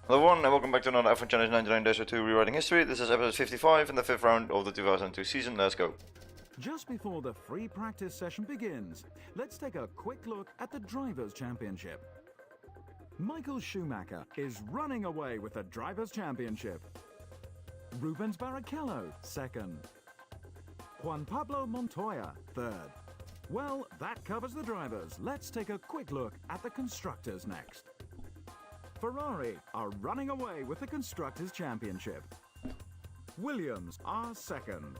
Hello everyone, and welcome back to another F1 Challenge 99-2 Rewriting History. This is episode 55 in the 5th round of the 2002 season. Let's go. Just before the free practice session begins, let's take a quick look at the Drivers' Championship. Michael Schumacher is running away with the Drivers' Championship. Rubens Barrichello, second. Juan Pablo Montoya, third. Well, that covers the drivers. Let's take a quick look at the constructors next. Ferrari are running away with the Constructors' Championship. Williams are second.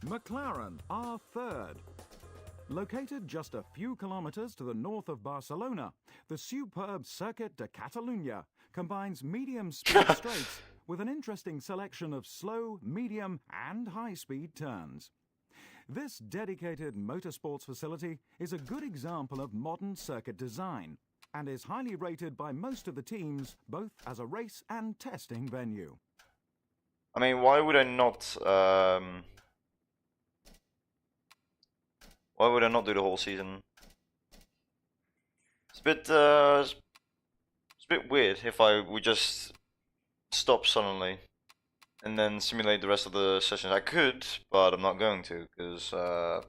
McLaren are third. Located just a few kilometers to the north of Barcelona, the superb Circuit de Catalunya combines medium-speed straights with an interesting selection of slow, medium, and high-speed turns. This dedicated motorsports facility is a good example of modern circuit design, and is highly rated by most of the teams, both as a race and testing venue. I mean, why would I not do the whole season? It's a bit weird if I would just stop suddenly and then simulate the rest of the sessions. I could, but I'm not going to, because I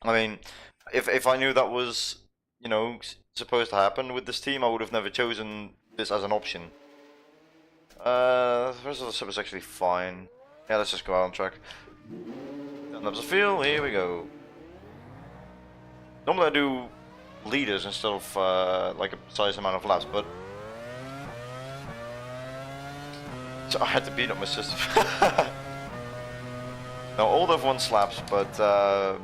mean, if I knew that was, you know, supposed to happen with this team, I would have never chosen this as an option. The rest of the sub is actually fine. Yeah, let's just go out on track. Laps of field, here we go. Normally I do leaders instead of like a precise amount of laps, but so I had to beat up my system. Now all F1 slaps, but I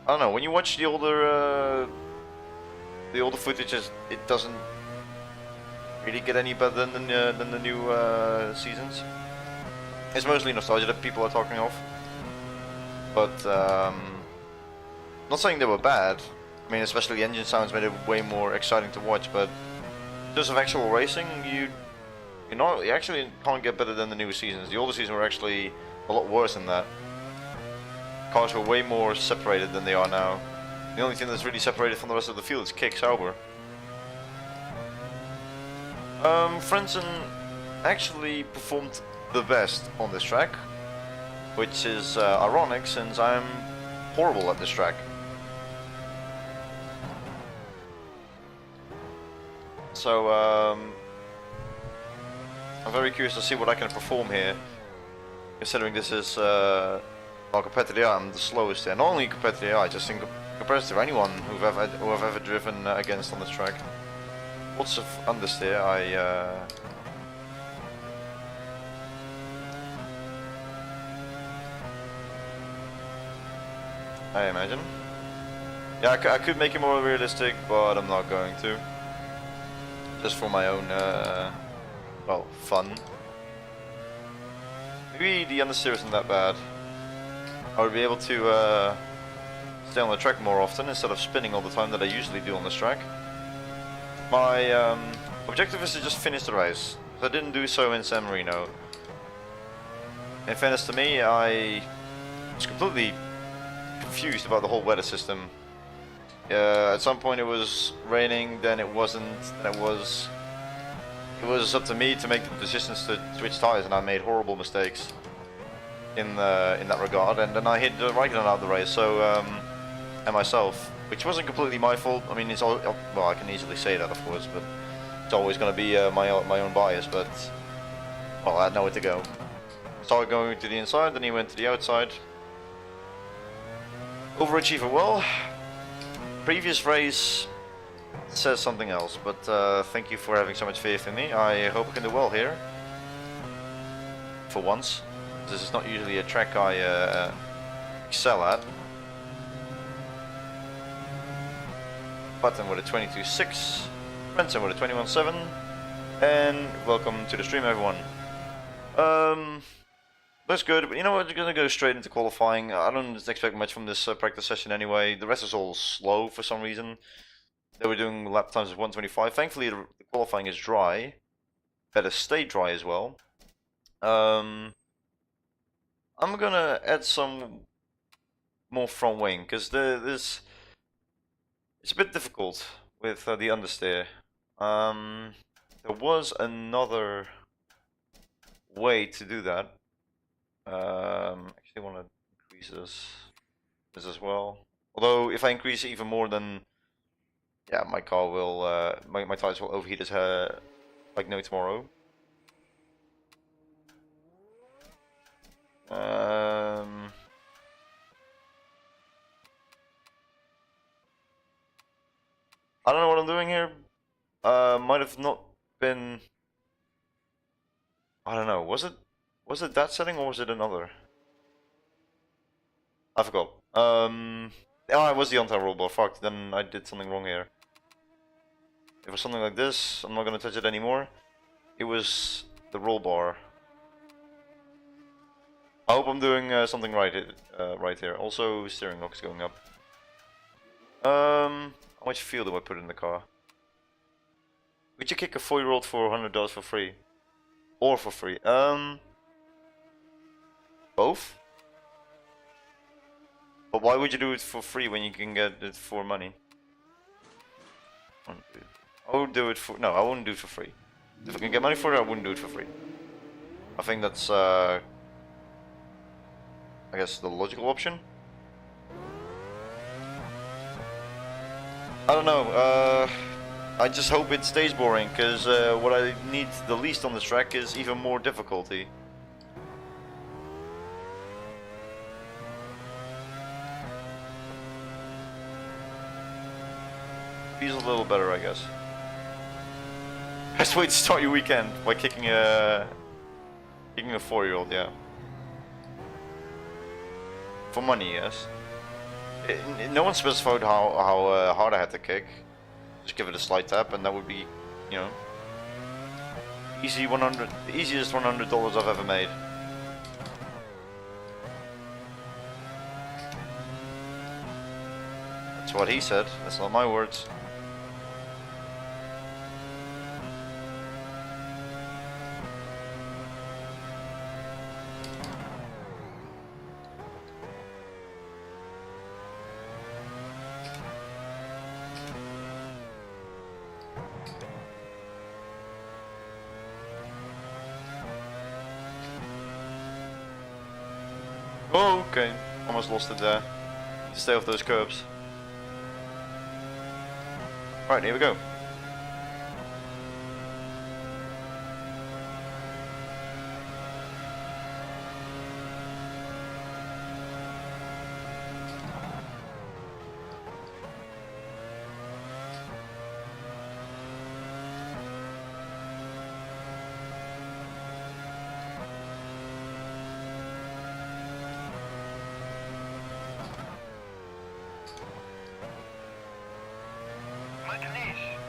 don't know. When you watch the older footage, it doesn't really get any better than the new seasons. It's mostly nostalgia that people are talking of, but not saying they were bad. I mean, especially the engine sounds made it way more exciting to watch. But in terms of actual racing, you actually can't get better than the new seasons. The older seasons were actually a lot worse than that. Cars were way more separated than they are now. The only thing that's really separated from the rest of the field is kick Sauber. Frentzen actually performed the best on this track, which is ironic since I'm horrible at this track. So I'm very curious to see what I can perform here, considering this is well, compared to the I'm the slowest here. Not only compared to the I just think compared to anyone who I've ever driven against on this track. Lots of understeer. I imagine. Yeah, I could make it more realistic, but I'm not going to. Just for my own, well, fun. Maybe the understeer isn't that bad. I would be able to stay on the track more often instead of spinning all the time that I usually do on this track. My objective is to just finish the race. I didn't do so in San Marino. In fairness to me, I was completely confused about the whole weather system. At some point it was raining, then it wasn't, then it was up to me to make the decisions to switch tires, and I made horrible mistakes in that regard, and then I hit the Raikkonen out of the race, so and myself, which wasn't completely my fault. I mean, it's all, well, I can easily say that, of course, but it's always going to be my own bias. But well, I had nowhere to go. Started going to the inside, then he went to the outside. Overachiever, well, previous race says something else, but thank you for having so much faith in me. I hope I can do well here. For once. This is not usually a track I excel at. Button with a 22.6, Frentzen with a 21.7, and welcome to the stream, everyone. That's good, but you know what, we're gonna go straight into qualifying. I don't expect much from this practice session anyway. The rest is all slow for some reason. They were doing lap times of 125. Thankfully, the qualifying is dry. Better stay dry as well. I'm gonna add some more front wing because it's a bit difficult with the understeer. There was another way to do that. Actually, want to increase this as well. Although, if I increase it even more, then yeah, my car will, my tires will overheat as like no tomorrow. I don't know what I'm doing here. Might have not been. I don't know. Was it that setting or was it another? I forgot. Oh, it was the anti-roll bar. Fuck. Then I did something wrong here. If it was something like this, I'm not gonna touch it anymore. It was the roll bar. I hope I'm doing something right here. Also, steering lock's going up. How much fuel do I put in the car? Would you kick a 4-year-old for $100 for free? Or for free? Both? But why would you do it for free when you can get it for money? I would do it for... No, I wouldn't do it for free. If I can get money for it, I wouldn't do it for free. I think that's, I guess, the logical option. I don't know, I just hope it stays boring, because what I need the least on this track is even more difficulty. Feels a little better, I guess. Best way to start your weekend by kicking a 4-year-old, yeah. For money, yes. No one specified how hard I had to kick. Just give it a slight tap, and that would be, you know, the easiest $100 I've ever made. That's what he said. That's not my words. Oh, okay. Almost lost it there. Need to stay off those curbs. Right, here we go.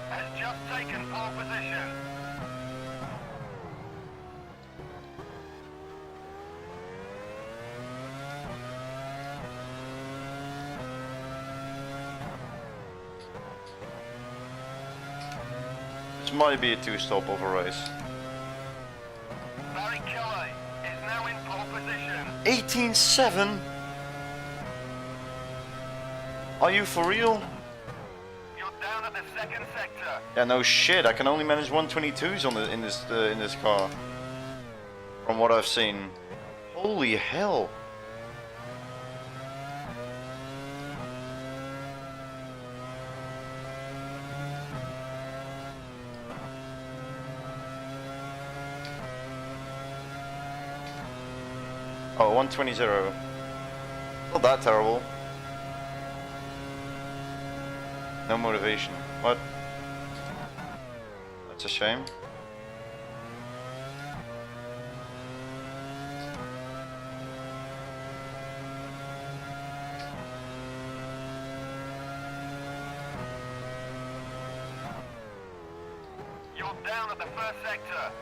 Has just taken pole position. This might be a 2-stop of a race. Barry Kelly is now in pole position. 18.7? Are you for real? You're down at the second sector. Yeah, no shit. I can only manage 122s on in this car. From what I've seen. Holy hell. Oh, 120. Not that terrible. No motivation. What? That's a shame. You're down at the first sector.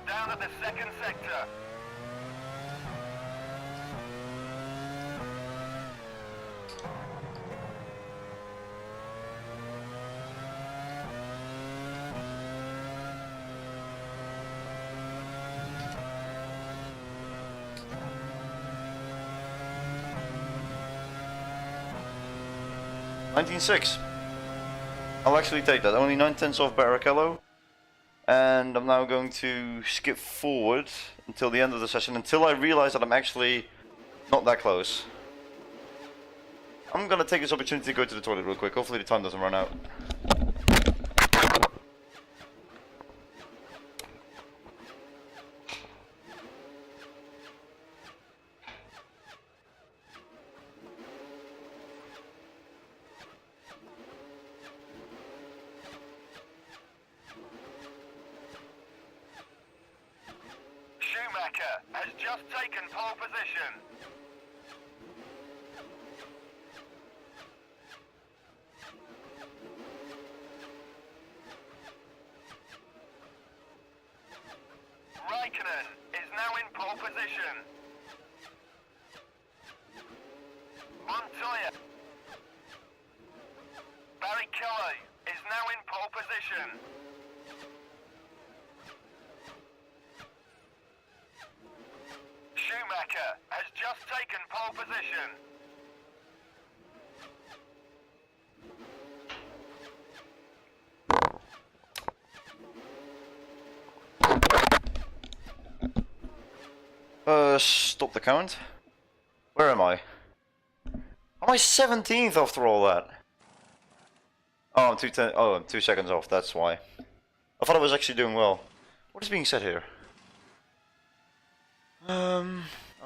down at the second sector. $19.6. I'll actually take that. Only 9/10 off Barrichello. And I'm now going to skip forward until the end of the session, until I realize that I'm actually not that close. I'm gonna take this opportunity to go to the toilet real quick. Hopefully the time doesn't run out. Schumacher has just taken pole position. Raikkonen is now in pole position. Montoya. Barrichello is now in pole position. Schumacher has just taken pole position. Stop the count. Where am I? Am I 17th after all that? Oh, I'm 2 seconds off, that's why. I thought I was actually doing well. What is being said here?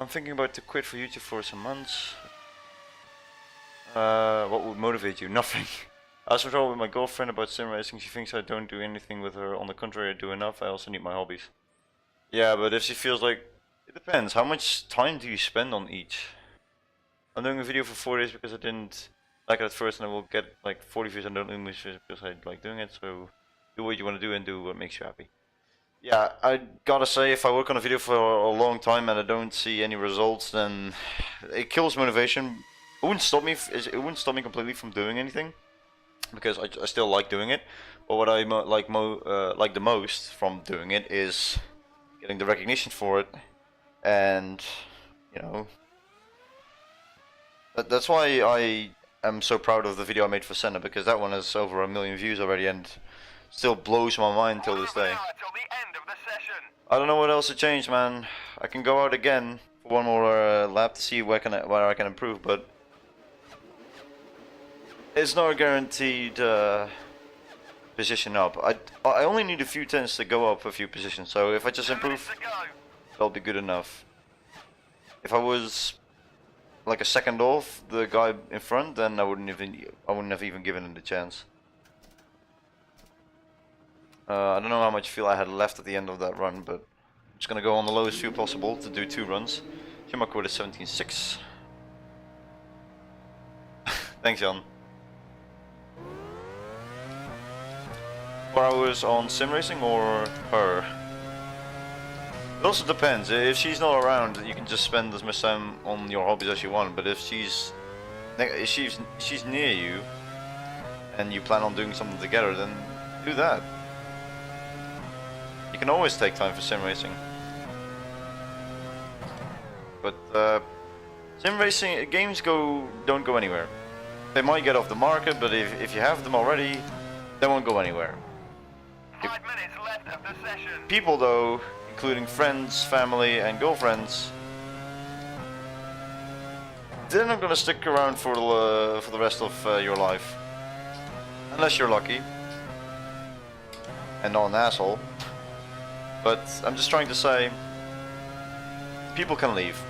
I'm thinking about to quit for YouTube for some months. What would motivate you? Nothing. I was talking with my girlfriend about sim racing. She thinks I don't do anything with her. On the contrary, I do enough. I also need my hobbies. Yeah, but if she feels like... It depends. How much time do you spend on each? I'm doing a video for 4 days because I didn't like it at first, and I will get like 40 views on the English because I like doing it. So do what you want to do and do what makes you happy. Yeah, I gotta say, if I work on a video for a long time and I don't see any results, then it kills motivation. It wouldn't stop me. It wouldn't stop me completely from doing anything, because I still like doing it. But what I like the most from doing it is getting the recognition for it, and you know, that's why I am so proud of the video I made for Senna, because that one has over 1 million views already and still blows my mind till this day. I don't know what else to change, man. I can go out again for one more lap to see where I can improve, but it's not a guaranteed position up. I only need a few tenths to go up a few positions, so if I just improve, that'll be good enough. If I was like a second off the guy in front, then I wouldn't have even given him the chance. I don't know how much fuel I had left at the end of that run, but I'm just gonna go on the lowest fuel possible to do 2 runs. Fuel code is 17.6. Thanks, Jan. 4 hours on sim racing or her? It also depends. If she's not around, you can just spend as much time on your hobbies as you want. But if she's near you and you plan on doing something together, then do that. You can always take time for sim racing. But sim racing games don't go anywhere. They might get off the market, but if you have them already, they won't go anywhere. 5 minutes left of the session. People though, including friends, family and girlfriends, they're not gonna stick around for the rest of your life. Unless you're lucky. And not an asshole. But I'm just trying to say, people can leave.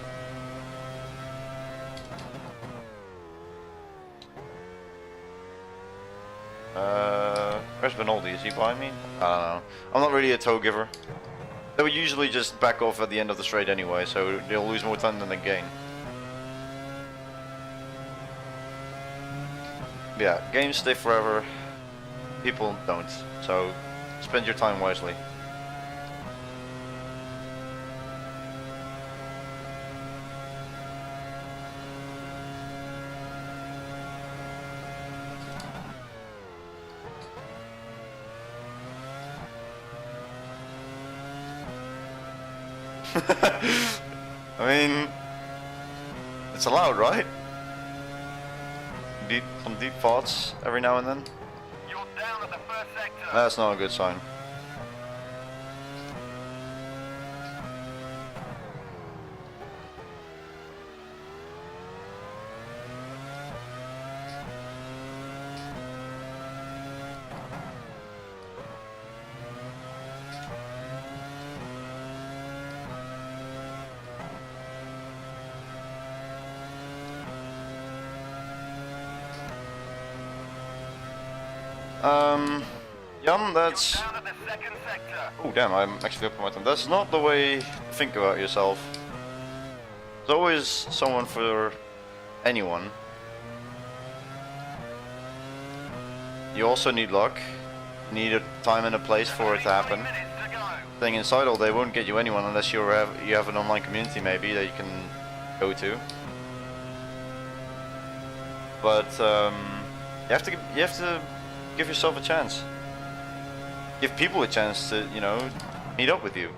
Where's Benoldi? Is he behind me? I don't know. I'm not really a toe giver. They would usually just back off at the end of the straight anyway, so they'll lose more time than they gain. Yeah, games stay forever. People don't. So spend your time wisely. I mean, it's allowed, right? Some deep thoughts every now and then. You're down at the first sector. That's not a good sign. Jan, that's... Down at the second sector. Oh damn, I'm actually up on my time. That's not the way to think about yourself. There's always someone for anyone. You also need luck. You need a time and a place for it to happen. 20 minutes to go. Staying inside all day won't get you anyone unless you have an online community maybe that you can go to. But you have to give yourself a chance. Give people a chance to, you know, meet up with you.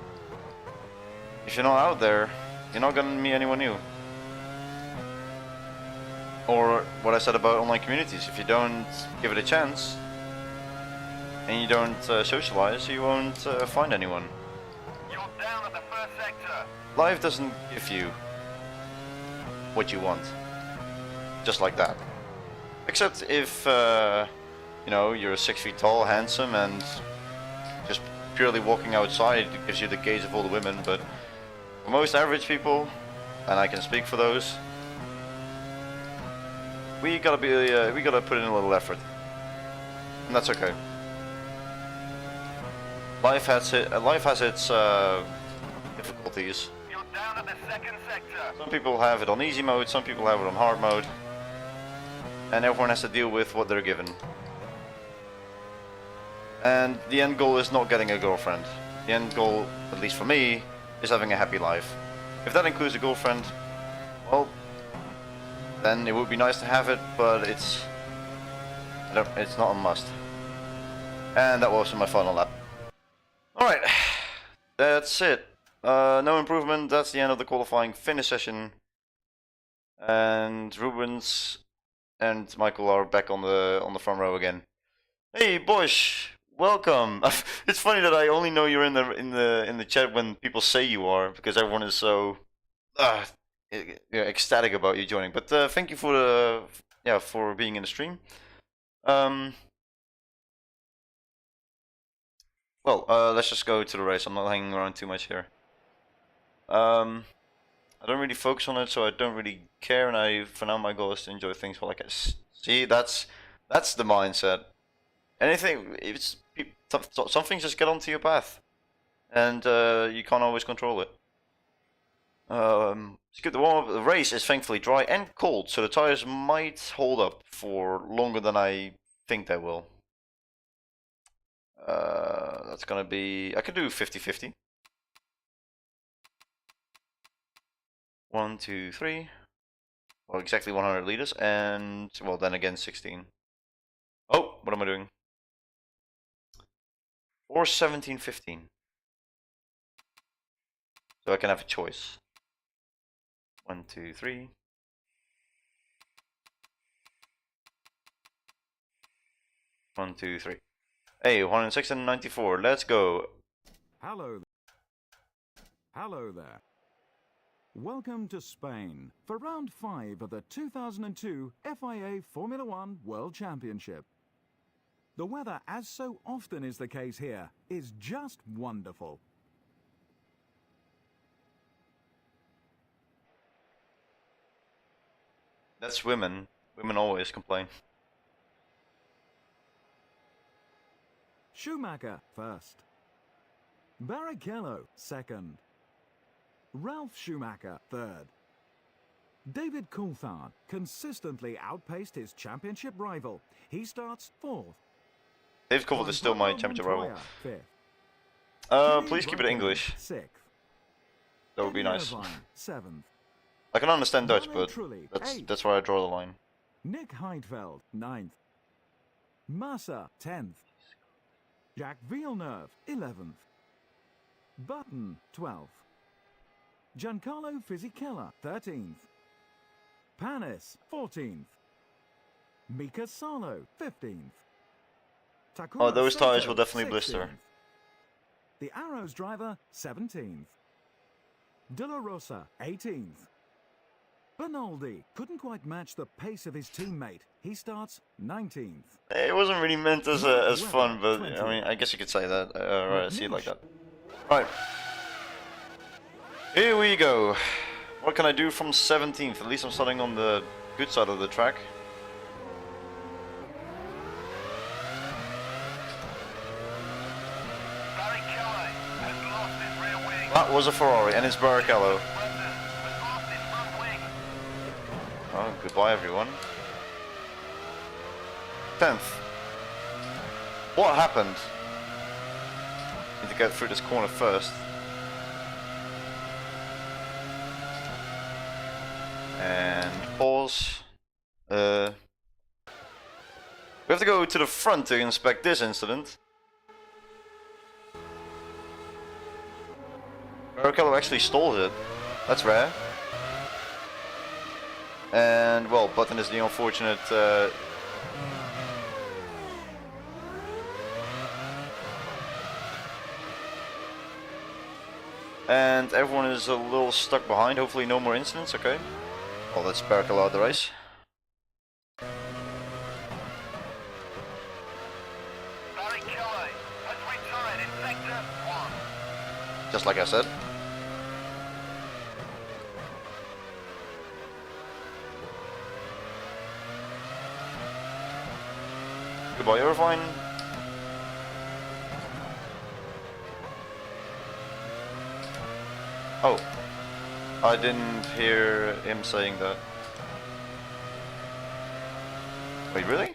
If you're not out there, you're not gonna meet anyone new. Or what I said about online communities, if you don't give it a chance and you don't socialize, you won't find anyone. You're down at the first sector. Life doesn't give you what you want, just like that. Except if, you know, you're 6 feet tall, handsome, and just purely walking outside gives you the gaze of all the women. But for most average people, and I can speak for those, we gotta put in a little effort, and that's okay. Life has its difficulties. You're down at the second sector. Some people have it on easy mode, some people have it on hard mode, and everyone has to deal with what they're given. And the end goal is not getting a girlfriend. The end goal, at least for me, is having a happy life. If that includes a girlfriend, well, then it would be nice to have it, but it's not a must. And that was my final lap. Alright, that's it. No improvement, that's the end of the qualifying finish session. And Rubens and Michael are back on the front row again. Hey Bosch, welcome. It's funny that I only know you're in the chat when people say you are, because everyone is so ecstatic about you joining. But thank you for for being in the stream. Well, let's just go to the race. I'm not hanging around too much here. I don't really focus on it, so I don't really care. And for now, my goal is to enjoy things while I can. See, that's the mindset. Anything, some things just get onto your path, and you can't always control it. The race is thankfully dry and cold, so the tires might hold up for longer than I think they will. That's gonna be, I could do 50-50. 1, 2, 3. Well, exactly 100 liters, and well, then again 16. Oh, what am I doing? Or 17-15. So I can have a choice. 1, 2, 3. One, 2, 3. Hey, 106 and 94. Let's go. Hello there. Welcome to Spain for round 5 of the 2002 FIA Formula 1 World Championship. The weather, as so often is the case here, is just wonderful. That's women. Women always complain. Schumacher first. Barrichello second. Ralf Schumacher third. David Coulthard consistently outpaced his championship rival. He starts fourth. David Coulthard is still my championship rival. Fifth. Please keep it English. Sixth. That would be nice. Irvine, seventh. I can understand Dutch, Well but and truly, that's where I draw the line. Nick Heidfeld, 9th. Massa, 10th. Jacques Villeneuve, 11th. Button, 12th. Giancarlo Fisichella, 13th. Panis, 14th. Mika Salo, 15th. Takuma Oh, those tires Sato, will definitely 16th. blister. The Arrows driver, 17th. De La Rosa, 18th. Bernaldi couldn't quite match the pace of his teammate. He starts 19th. It wasn't really meant as as fun, but I mean, I guess you could say that. Right, I see it like that. Right. Here we go. What can I do from 17th? At least I'm starting on the good side of the track. Barrichello has lost his rear wing. That was a Ferrari, and it's Barrichello. Frentzen has lost his front wing. Oh, goodbye everyone. 10th. What happened? Need to get through this corner first. And pause. We have to go to the front to inspect this incident. Barrichello actually stalled it. That's rare. And, well, Button is the unfortunate... and everyone is a little stuck behind. Hopefully no more incidents, okay. Well, that's Barrichello out of the race. Barrichello has retired in sector 1. Just like I said. Goodbye, Irvine. Oh, I didn't hear him saying that. Wait, really?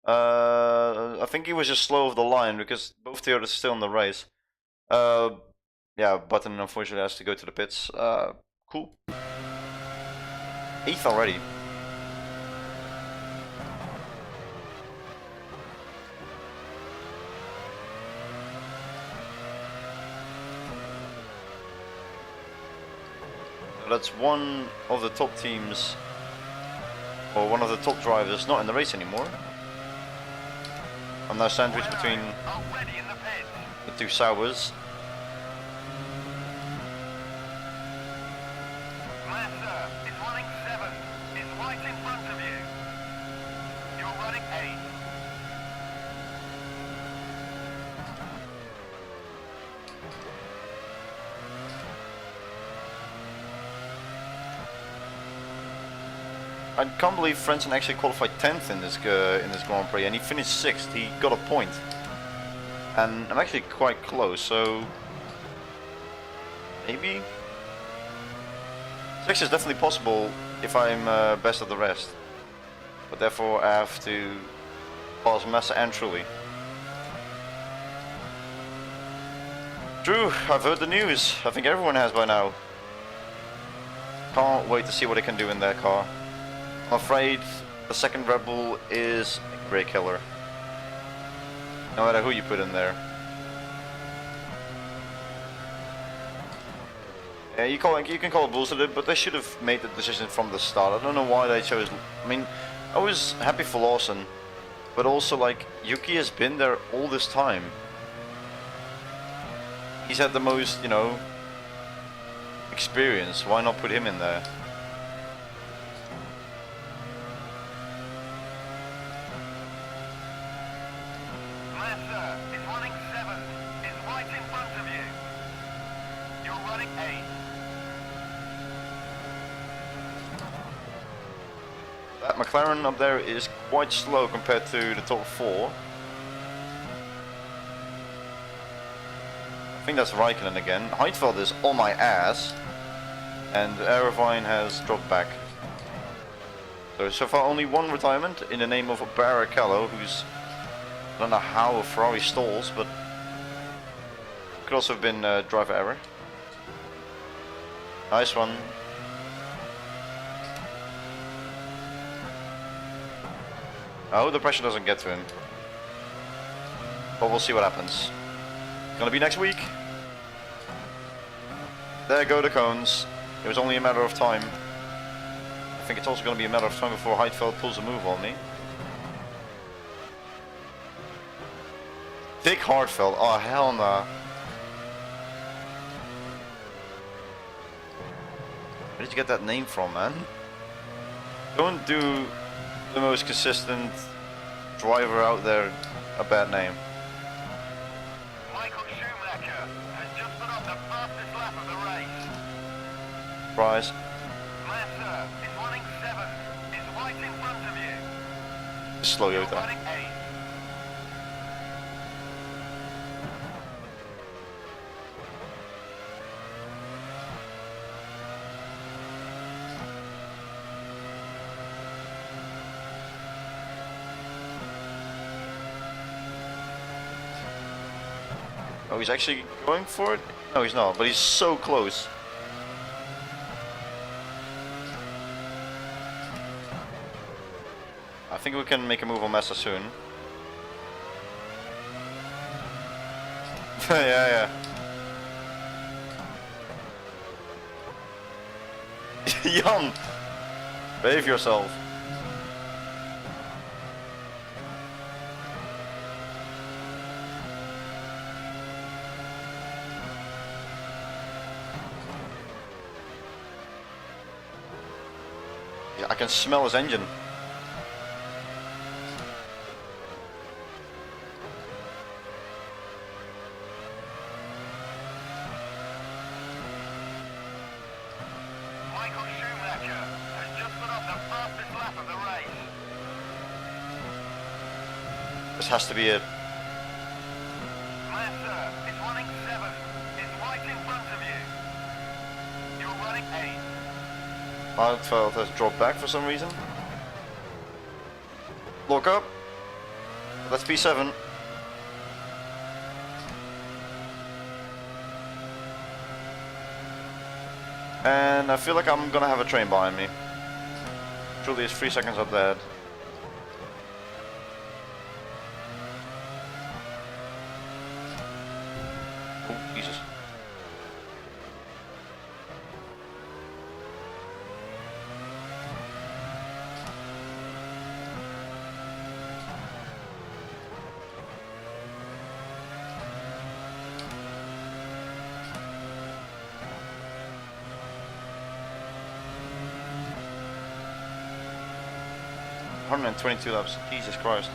I think he was just slow off the line because both the others are still in the race. Yeah, Button unfortunately has to go to the pits. Cool. 8th already. That's one of the top teams, or one of the top drivers not in the race anymore. I'm now sandwiched between Already in the pit. the two Sauers. Massa is running 7. Is right in front of you. You're running 8. I can't believe Frentzen actually qualified 10th in this Grand Prix, and he finished 6th. He got a point, and I'm actually quite close. So maybe 6 is definitely possible if I'm best of the rest. But therefore, I have to pass Massa and Trulli. Drew, I've heard the news. I think everyone has by now. Can't wait to see what they can do in their car. I'm afraid the second Red Bull is a great killer. No matter who you put in there. Yeah, you can call it bullshit, but they should have made the decision from the start. I don't know why they chose. I mean, I was happy for Lawson, but also like Yuki has been there all this time. He's had the most, you know, experience. Why not put him in there? Massa is running 7. Is right in front of you. You're running 8. That McLaren up there is quite slow compared to the top 4. I think that's Raikkonen again. Heidfeld is on my ass, and Irvine has dropped back. So far only one retirement in the name of Barrichello, who's, I don't know how a Ferrari stalls, but could also have been driver error. Nice one. I hope the pressure doesn't get to him, but we'll see what happens. Gonna be next week. There go the cones. It was only a matter of time. I think it's also going to be a matter of time before Heinz-Harald pulls a move on me. Dick Hartfeld. Oh, hell nah. Where did you get that name from, man? Don't do the most consistent driver out there a bad name. Michael Schumacher has just put on the fastest lap of the race. Surprise. Massa is running 7, is right in front of you. Just slow you You're down. running 8. Oh, he's actually going for it? No, he's not, but he's so close. I think we can make a move on Massa soon. Yeah. Jan! Behave yourself. Yeah, I can smell his engine. Michael Schumacher has just put on the fastest lap of the race. This has to be it. Massa is running 7, is right in front of you. You're running 8. Heinz-Harald has dropped back for some reason. Lock up. Let's P7. And I feel like I'm gonna have a train behind me. Truly is 3 seconds up there. Oh, Jesus. $122 laps. Jesus Christ.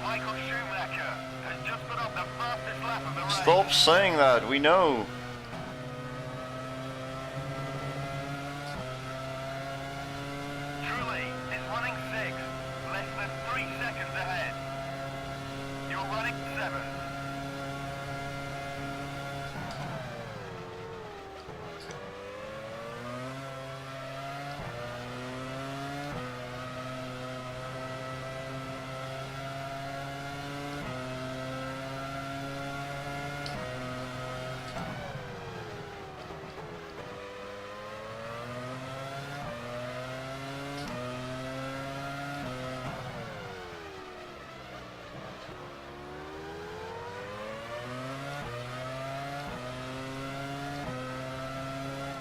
Michael Schumacher has just put on the fastest lap of the race. Stop saying that, we know. Truly is running 6, less than 3 seconds ahead. You're running 7.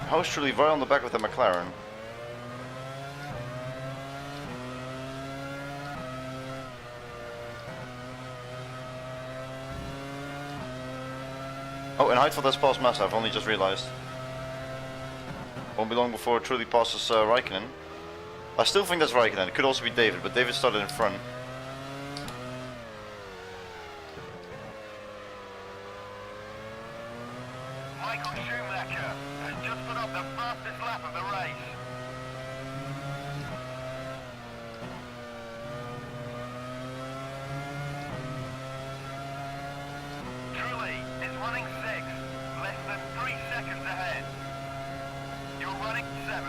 How is Truly right on the back of the McLaren? Oh, and Heinz-Harald has passed Massa, I've only just realized. Won't be long before it Truly passes Raikkonen. I still think that's Raikkonen, it could also be David, but David started in front. Michael Schumacher has just put on the fastest lap of the race. Truly is running 6, less than 3 seconds ahead. You're running 7.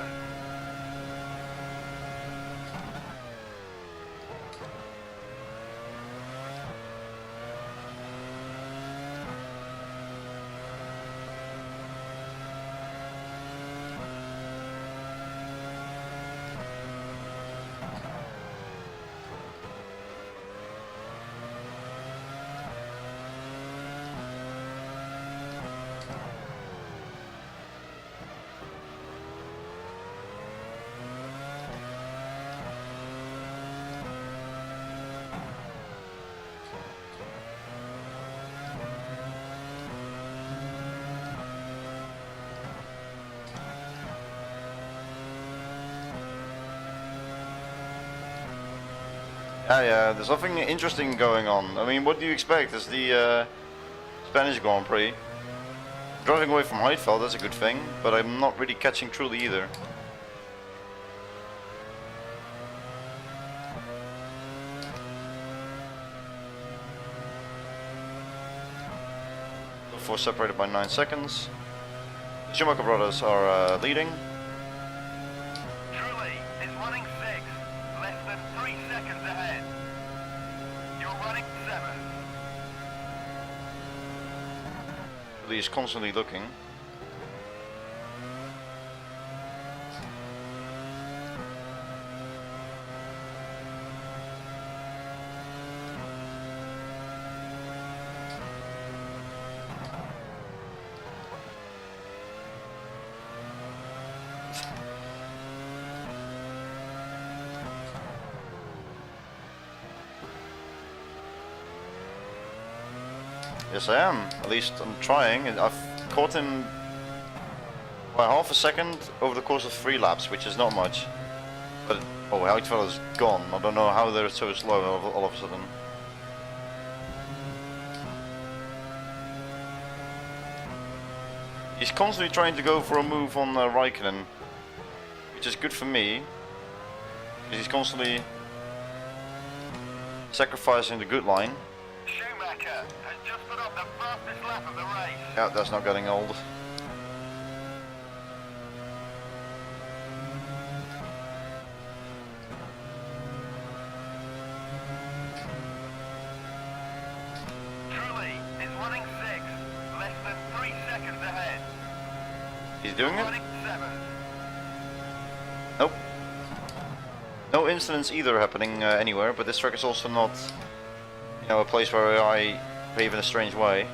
Yeah, there's something interesting going on. I mean, what do you expect? It's the Spanish Grand Prix. Driving away from Heidfeld, that's a good thing, but I'm not really catching Trulli either. Four separated by 9 seconds. The Schumacher brothers are leading. Trulli is running 6, less than 3 seconds ahead. You're running 7. Trulli is constantly looking. Yes, I am. At least I'm trying. I've caught him by half a second over the course of 3 laps, which is not much. But oh, Heidfeld is gone. I don't know how they're so slow all of a sudden. He's constantly trying to go for a move on Raikkonen, which is good for me. He's constantly sacrificing the good line. Schumacher has just put up the fastest lap of the race. Yeah, that's not getting old. Trulli is running 6, less than 3 seconds ahead. He's doing it? Running 7. Nope. No incidents either happening anywhere, but this track is also not, you know, a place where I behave in a strange way.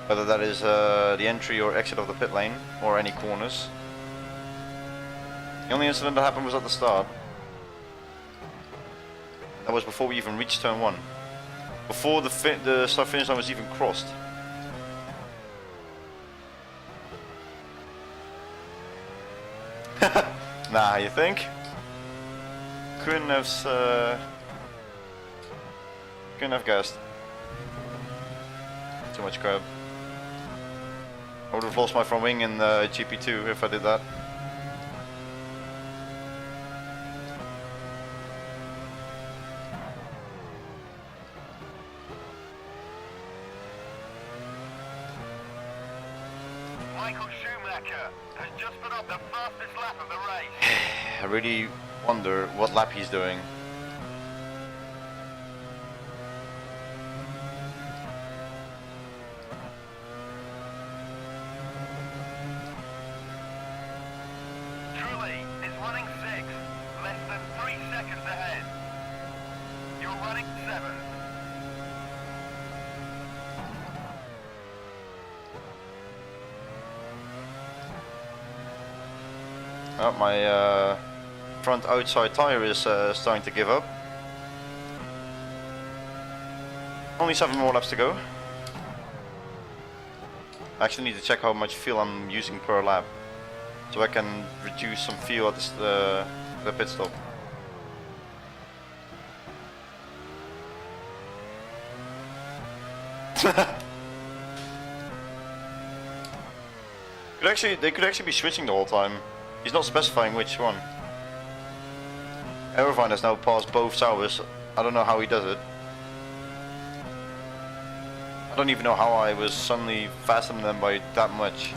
Whether that is the entry or exit of the pit lane, or any corners. The only incident that happened was at the start. That was before we even reached turn 1. Before the start finish line was even crossed. Nah, you think? Couldn't have guessed. Too much crap. I would have lost my front wing in GP2 if I did that. Michael Schumacher has just put up the fastest lap of the race. I really wonder what lap he's doing. Trulli is running 6, less than 3 seconds ahead. You're running 7. Oh, my front outside tire is starting to give up. Only 7 more laps to go. I actually need to check how much fuel I'm using per lap, so I can reduce some fuel at the pit stop. They could actually be switching the whole time. He's not specifying which one. Irvine has now passed both Sauers. I don't know how he does it. I don't even know how I was suddenly faster than them by that much.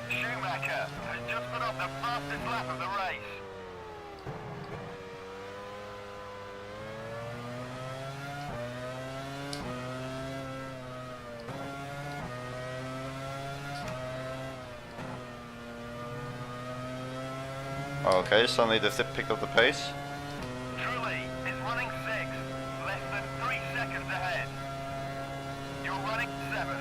Schumacher has just put up the fastest lap of the race. Okay, suddenly they've picked up the pace. Trulli is running 6, less than 3 seconds ahead. You're running 7.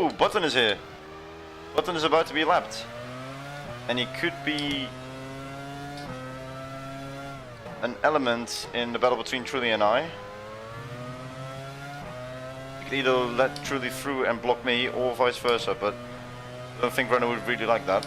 Oh, Button is here. Button is about to be lapped. And he could be an element in the battle between Truly and I. He could either let Truly through and block me, or vice versa, but I don't think Renault would really like that.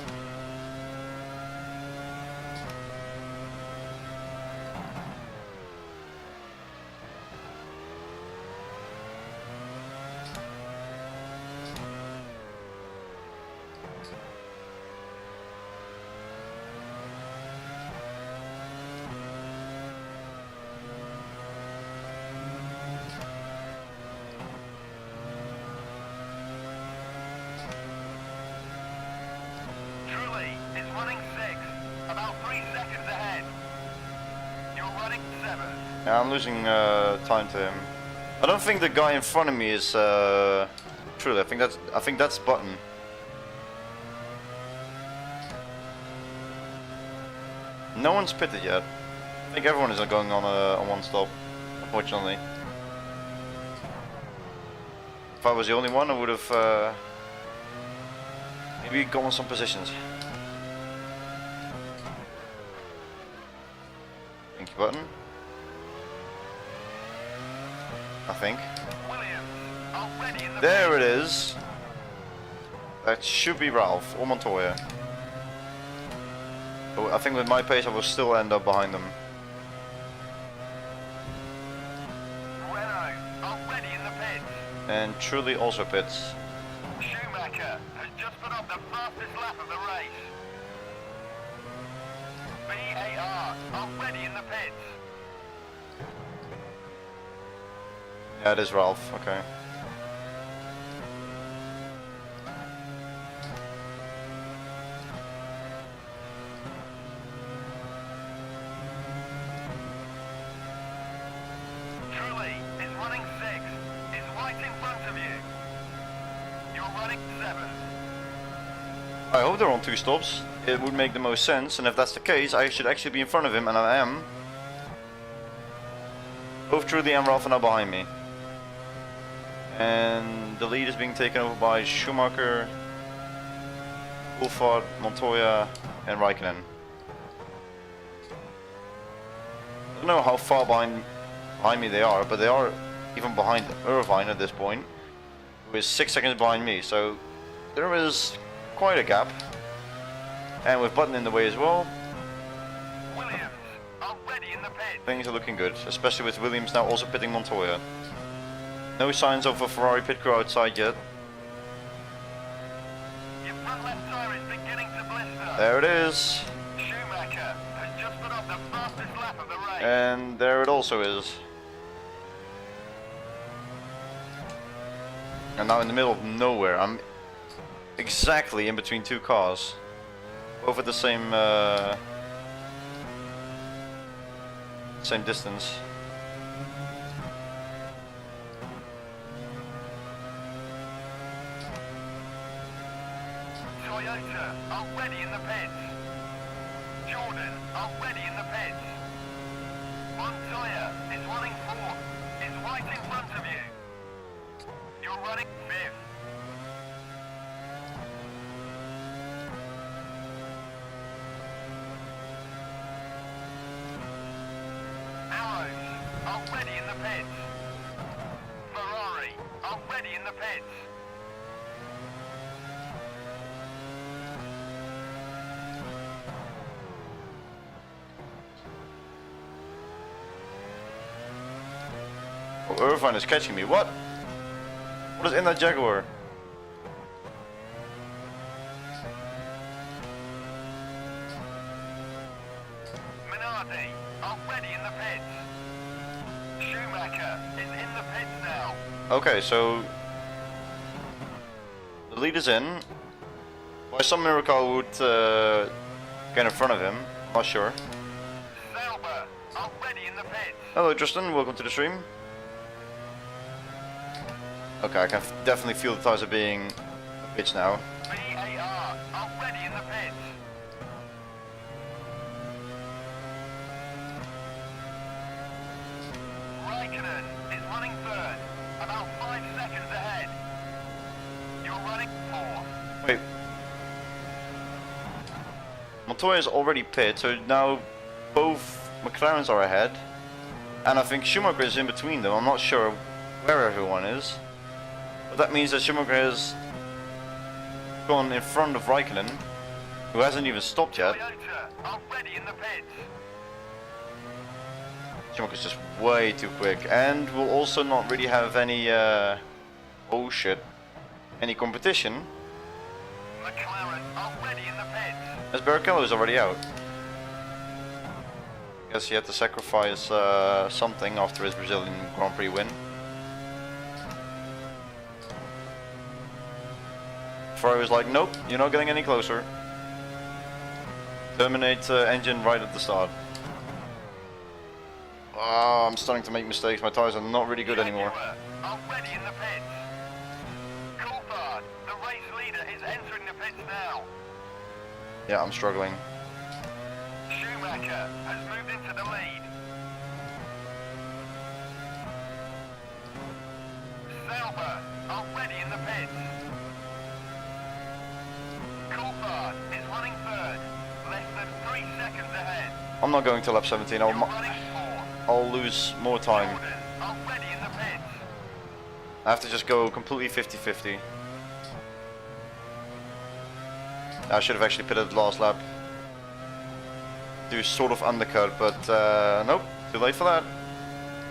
Yeah, I'm losing time to him. I don't think the guy in front of me is Truly. I think that's Button. No one's pitted yet. I think everyone is going on one stop, unfortunately. If I was the only one, I would have maybe gone on some positions. Thank you, Button. I think. There it is. That should be Ralph or Montoya. But I think with my pace I will still end up behind them. And Truly also pits. Schumacher has just put up the fastest lap of the race. VAR already in the pits. Yeah, it is Ralph, okay. Truly is running 6, is right in front of you. You're running 7. I hope they're on 2 stops. It would make the most sense, and if that's the case, I should actually be in front of him, and I am. Both Truly and Ralph are now behind me. And the lead is being taken over by Schumacher, Coulthard, Montoya and Raikkonen. I don't know how far behind me they are, but they are even behind Irvine at this point, who is 6 seconds behind me, so there is quite a gap. And with Button in the way as well, Williams already in the pit. Things are looking good, especially with Williams now also pitting Montoya. No signs of a Ferrari pit crew outside yet. Your front left tire is beginning to blister. There it is. Schumacher has just put up the fastest lap of the race. And there it also is. And now in the middle of nowhere. I'm exactly in between 2 cars. Both at the same distance. Toyota already in the pits. Jordan already in the pits. Montoya is running 4th, is right in front of you. You're running 5th. Arrows already in the pits. Ferrari already in the pits. Oh, Irvine is catching me. What? What is in that Jaguar? Minardi already in the pits. Schumacher is in the pits now. Okay, so the lead is in. By some miracle I would get in front of him. Not sure. Sauber already in the pits. Hello Tristan, welcome to the stream. Okay, I can definitely feel the tires are being pitched now. VAR already in the pits. Raikkonen is running 3rd, about 5 seconds ahead. You're Montoya is already pit, so now both McLarens are ahead. And I think Schumacher is in between them. I'm not sure where everyone is. But that means that Schumacher has gone in front of Raikkonen, who hasn't even stopped yet. Toyota are ready in the pits. Schumacher's just way too quick, and will also not really have any, oh shit, any competition. McLaren are ready in the pits. As Barrichello is already out. Guess he had to sacrifice something after his Brazilian Grand Prix win. Ferrari was like, nope, you're not getting any closer. Terminate engine right at the start. Oh, I'm starting to make mistakes. My tires are not really good anymore. Jaguar are ready in the pits. Coulthard, the race leader, is entering the pits now. Yeah, I'm struggling. Schumacher has moved into the lead. Sauber are ready in the pits. Coulthard is running third, less than 3 seconds ahead. I'm not going to lap 17. You're running fourth. I'll lose more time. Jordan are ready in the pits. I have to just go completely 50-50. I should have actually pitted the last lap. Do sort of undercut, but nope, too late for that.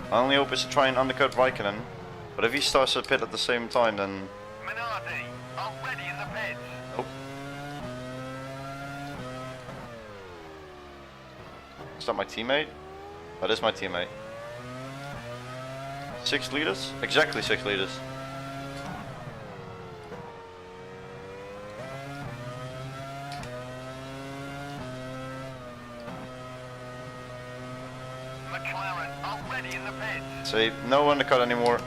My only hope is to try and undercut Raikkonen. But if he starts to pit at the same time, then... Minardi are ready in the pits. Nope. Is that my teammate? That is my teammate. 6 liters? Exactly 6 liters. McLaren are ready in the pits. Say no undercut anymore.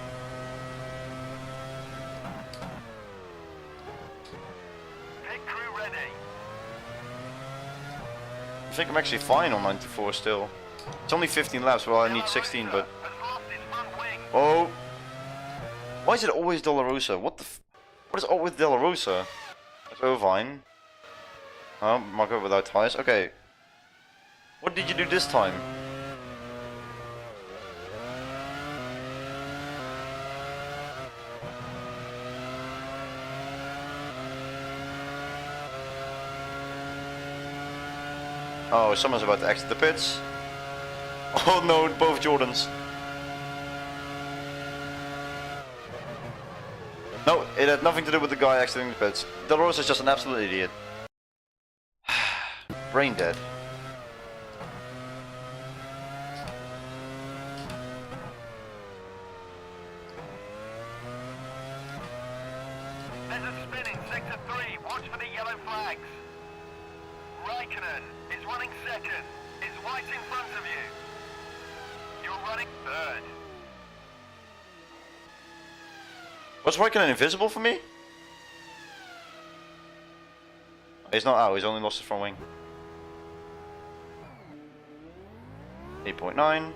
Pit crew ready. I think I'm actually fine on 94 still. It's only 15 laps, well I need 16, but... Has lost his front wing. Oh! Why is it always De La Rosa? What the what is all with De La Rosa? That's Irvine. Oh, Marco without tires. Okay. What did you do this time? Oh, someone's about to exit the pits. Oh no, both Jordans. No, it had nothing to do with the guy exiting the pits. Del Rosa is just an absolute idiot. Brain dead. There's a spin in sector 3. Watch for the yellow flags. Raikkonen is running second. Is right in front of you. You're running third. Was Raikkonen invisible for me? He's not out, he's only lost his front wing. 8.9.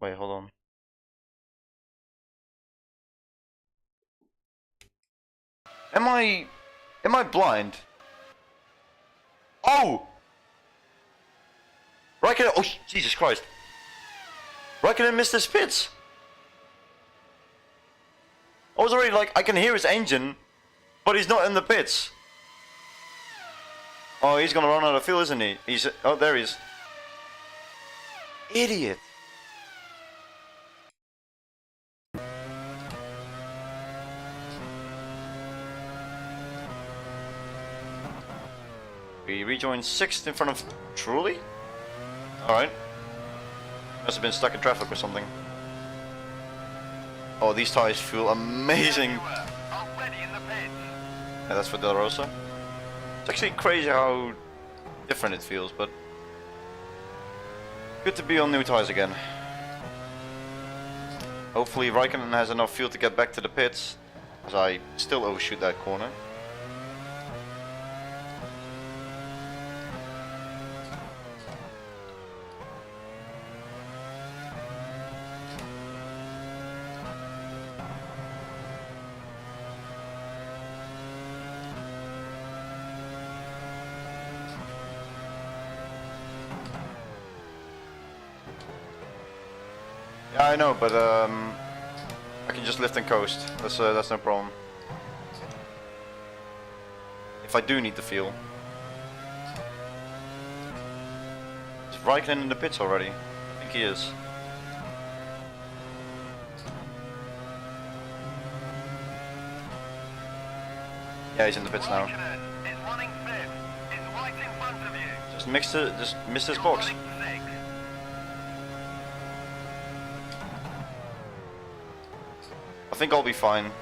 Wait, hold on. Am I blind? Oh! Raikkonen, oh Jesus Christ. Raikkonen missed his pits. I was already like, I can hear his engine, but he's not in the pits. Oh, he's gonna run out of fuel, isn't he? He's, oh, there he is. Idiot. We rejoined 6th in front of Truly? Alright. Must have been stuck in traffic or something. Oh, these tires feel amazing. Yeah, that's for De La Rosa. It's actually crazy how different it feels, but good to be on new tires again. Hopefully Raikkonen has enough fuel to get back to the pits, as I still overshoot that corner. I know, but I can just lift and coast. That's no problem. If I do need the fuel. Is Raikkonen in the pits already? I think he is. Yeah, he's in the pits now. Raikkonen is running fifth, is right in front of you. Just missed his box. Running sixth. I think I'll be fine.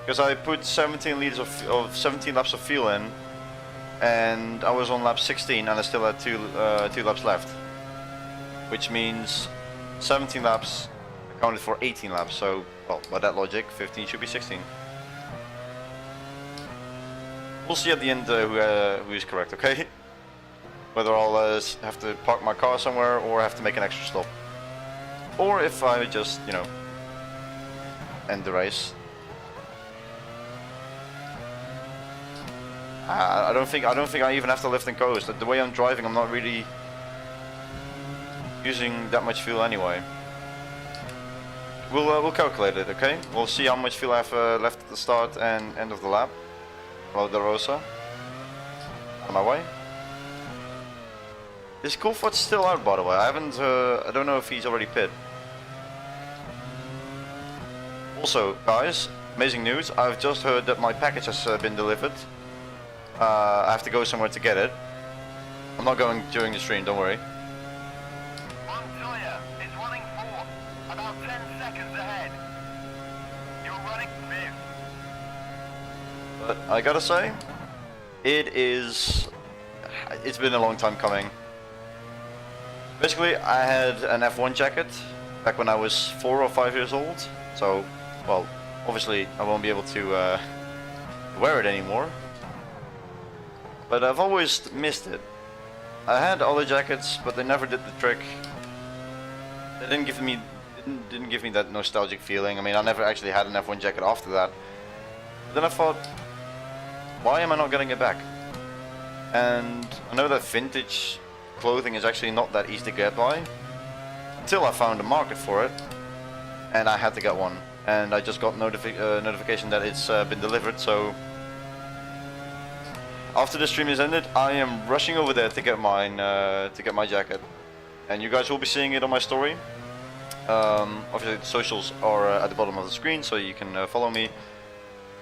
Because I put 17 liters of 17 laps of fuel in, and I was on lap 16, and I still had two laps left, which means 17 laps accounted for 18 laps. So, well, by that logic, 15 should be 16. We'll see at the end who is correct. Okay, whether I'll have to park my car somewhere or have to make an extra stop, or if I just, you know, end the race. I don't think I even have to lift and coast. The way I'm driving, I'm not really using that much fuel anyway. We'll calculate it, okay? We'll see how much fuel I have left at the start and end of the lap. Hello, De Rosa. On my way. Is Coulthard's still out, by the way? I haven't. I don't know if he's already pit. Also, guys, amazing news. I've just heard that my package has been delivered. I have to go somewhere to get it. I'm not going during the stream, don't worry. Tyre is running fourth, about 10 seconds ahead. You're running fifth. But I gotta say, it's been a long time coming. Basically, I had an F1 jacket back when I was 4 or 5 years old. So, well, obviously I won't be able to wear it anymore. But I've always missed it. I had other jackets, but they never did the trick. They didn't give me that nostalgic feeling. I mean, I never actually had an F1 jacket after that. But then I thought, why am I not getting it back? And I know that vintage clothing is actually not that easy to get by, until I found a market for it, and I had to get one. And I just got notification that it's been delivered, so after the stream is ended, I am rushing over there to get mine, to get my jacket, and you guys will be seeing it on my story. Obviously, the socials are at the bottom of the screen, so you can follow me.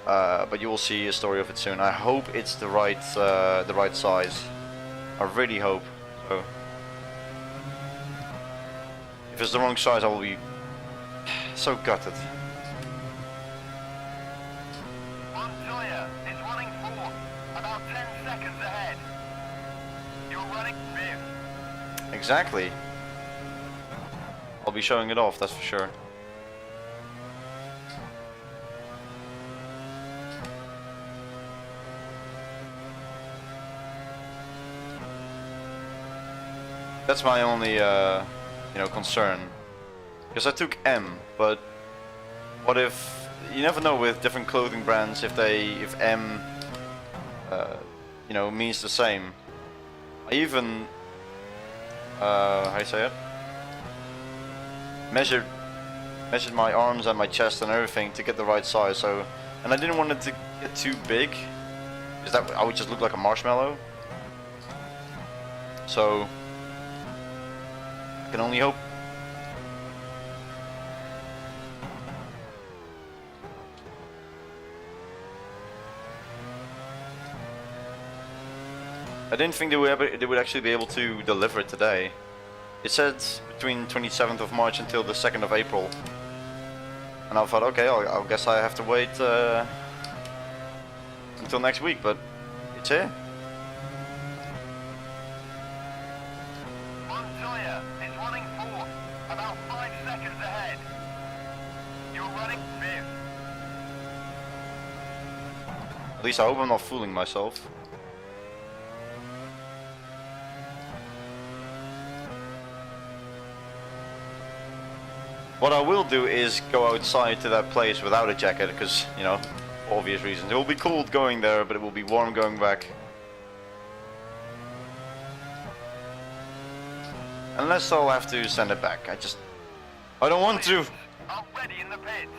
But you will see a story of it soon. I hope it's the right size. I really hope. So, if it's the wrong size, I will be so gutted. Tyre is running fourth, about 10 seconds ahead. You're running fifth. Exactly. I'll be showing it off, that's for sure. That's my only, you know, concern. Because I took M, but what if, you never know with different clothing brands if M, you know, means the same. I even, how do you say it? Measured my arms and my chest and everything to get the right size. So, and I didn't want it to get too big, because that I would just look like a marshmallow. So, I can only hope. I didn't think they would actually be able to deliver it today. It said between 27th of March until the 2nd of April. And I thought, okay, I guess I have to wait until next week, but it's here. Tyre is running fourth, about 5 seconds ahead. You're running fifth. At least I hope I'm not fooling myself. What I will do is go outside to that place without a jacket, because, you know, for obvious reasons. It will be cold going there, but it will be warm going back. Unless I'll have to send it back. I don't want to. Already in the pits.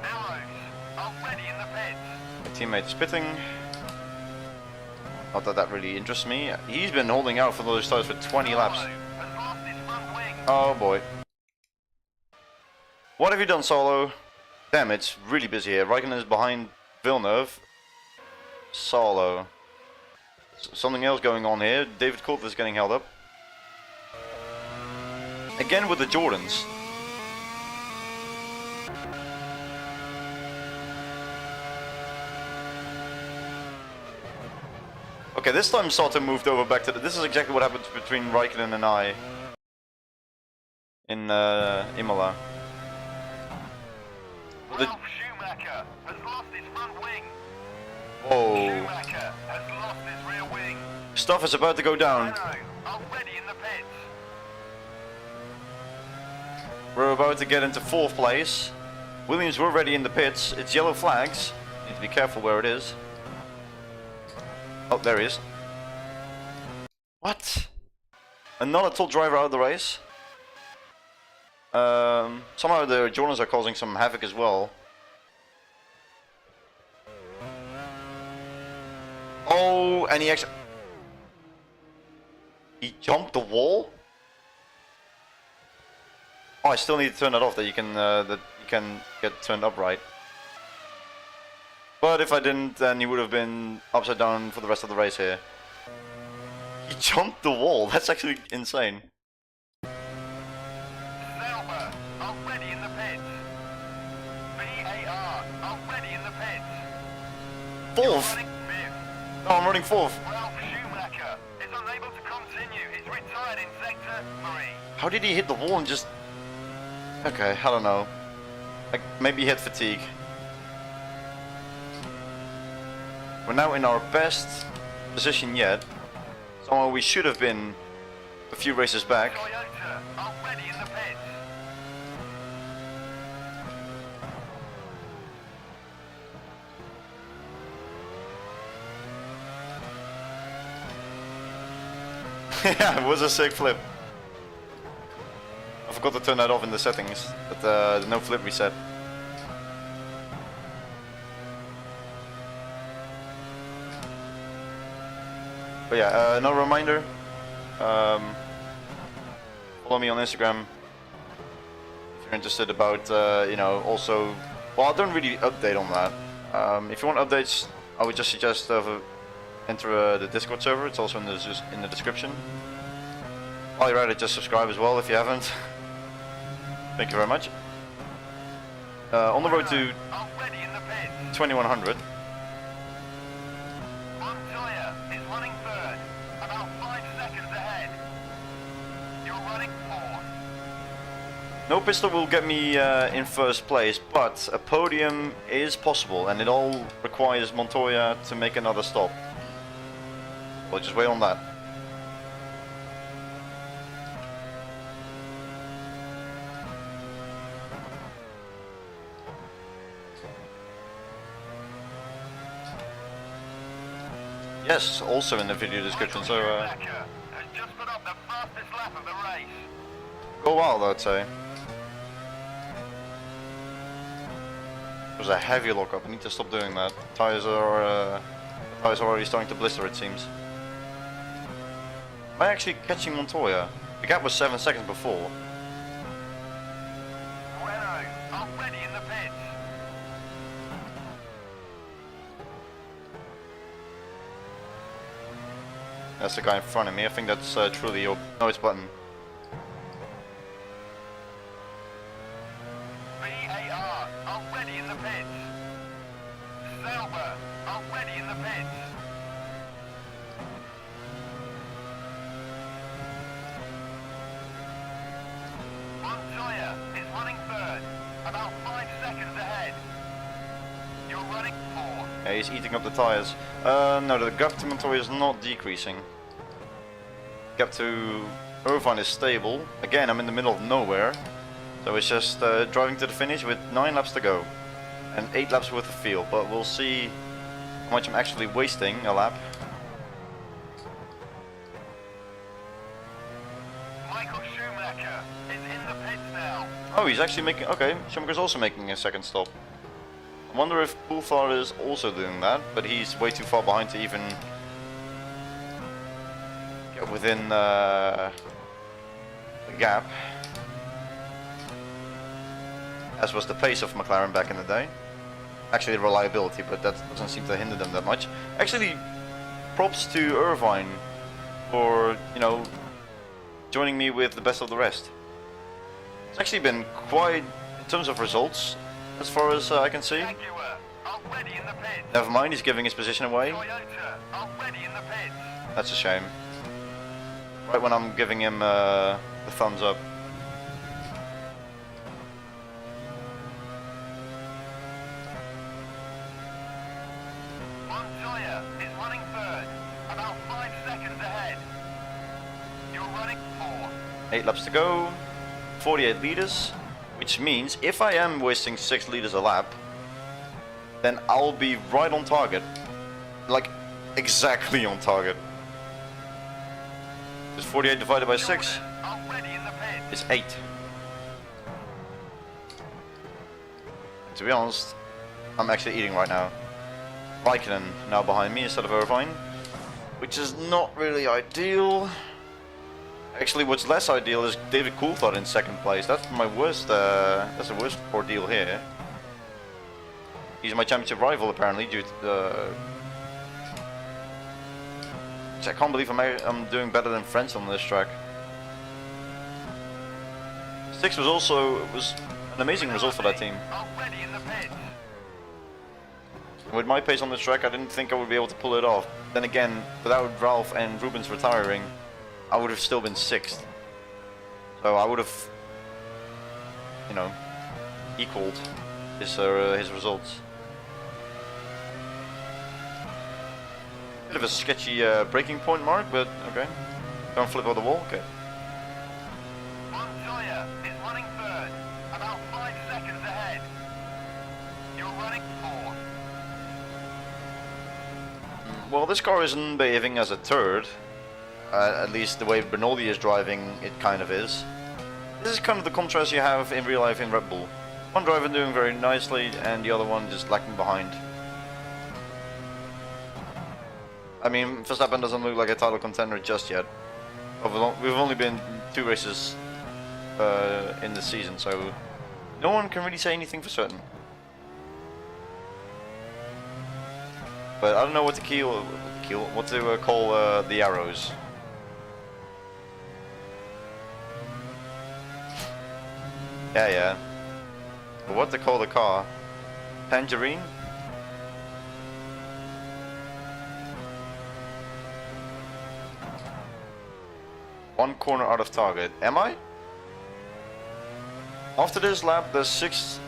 Arrows, already in the pits. My teammate spitting. Not that that really interests me. He's been holding out for those tires for 20 laps. Has lost his front wing. Oh boy. What have you done, Solo? Damn, it's really busy here. Raikkonen is behind Villeneuve. Solo. Something else going on here. David Coulthard is getting held up. Again with the Jordans. Okay, this time Sato moved over back to the... This is exactly what happened between Raikkonen and I. In Imola. Ralph Schumacher has lost his front wing. Whoa. Schumacher has lost his rear wing. Stuff is about to go down. Renault, already in the pits. We're about to get into 4th place. Williams were already in the pits. It's yellow flags. Need to be careful where it is. Oh, there he is. What? Another top driver out of the race? Somehow the Jordans are causing some havoc as well. Oh, and he actually... He jumped the wall? Oh, I still need to turn that off, that you can get turned upright. But if I didn't, then he would have been upside down for the rest of the race here. He jumped the wall, that's actually insane. Sauber, already in the pits. VAR, already in the pits. 4th? Running 5th. No, I'm running 4th. Ralph Schumacher is unable to continue. He's retired in sector 3. How did he hit the wall and just... Okay, I don't know. Like, maybe he had fatigue. We're now in our best position yet. Somewhere we should have been a few races back. Toyota, already in the pits. Yeah, it was a sick flip. I forgot to turn that off in the settings, but the no flip reset. But yeah, another reminder, follow me on Instagram if you're interested about, you know, also, well, I don't really update on that. If you want updates, I would just suggest enter the Discord server, it's also in the description. While you're at it, just subscribe as well if you haven't. Thank you very much. On the road to Already in the pits. 2100. Montoya is running 3rd, about 5 seconds ahead. You're running 4th. No pistol will get me in 1st place, but a podium is possible, and it all requires Montoya to make another stop. We'll just wait on that. Yes, also in the video description, so Schumacher has just put up the fastest lap of the race. go wild, I'd say. There's a heavy lockup, I need to stop doing that. Tires are already starting to blister, it seems. Am I actually catching Montoya? The gap was 7 seconds before. Renault, already in the pits. That's the guy in front of me. I think that's truly your... No, it's button. VAR, already in the pits. Sauber, already in the pits. Montoya is running 3rd, about 5 seconds ahead. You're running 4th. Yeah, he's eating up the tires. No, the gap to Montoya is not decreasing. Gap to Irvine is stable. Again, I'm in the middle of nowhere. So it's just driving to the finish with 9 laps to go. And 8 laps worth of fuel. But we'll see how much I'm actually wasting a lap. Michael Schumacher is in the pits now. Oh, he's actually making... Okay, Schumacher's also making a second stop. I wonder if Coulthard is also doing that, but he's way too far behind to even get within the gap. As was the pace of McLaren back in the day. Actually, the reliability, but that doesn't seem to hinder them that much. Actually, props to Irvine for, you know, joining me with the best of the rest. It's actually been quite, in terms of results, as far as I can see. Jaguar already in the pits. Never mind, he's giving his position away. Toyota already in the pits. That's a shame. Right when I'm giving him the thumbs up. Montoya is running third, about 5 seconds ahead. You're running 4. 8 laps to go. 48 liters. Which means if I am wasting 6 liters a lap, then I'll be right on target. Like, exactly on target. Because 48 divided by 6 Already in the pits. is 8. And to be honest, I'm actually eating right now. Raikkonen now behind me instead of Irvine, which is not really ideal. Actually, what's less ideal is David Coulthard in second place. That's my worst. That's the worst ordeal here. He's my championship rival apparently, due to the. Which I can't believe I'm doing better than Frentzen on this track. 6 was an amazing result for that team. Already in the pits. With my pace on this track, I didn't think I would be able to pull it off. Then again, without Ralph and Rubens retiring, I would have still been 6th. So I would have, you know, equaled his results. Bit of a sketchy braking point mark, but okay. Don't flip over the wall, okay. Montoya is running third, about 5 seconds ahead. You're running 4. Well, this car isn't behaving as a third. At least the way Bernoldi is driving, it kind of is. This is kind of the contrast you have in real life in Red Bull. One driver doing very nicely and the other one just lacking behind. I mean, Verstappen doesn't look like a title contender just yet. We've only been 2 races in the season, so no one can really say anything for certain. But I don't know what to call the arrows. Yeah. But what to call the car? Tangerine? One corner out of target. Am I? After this lap, there's 6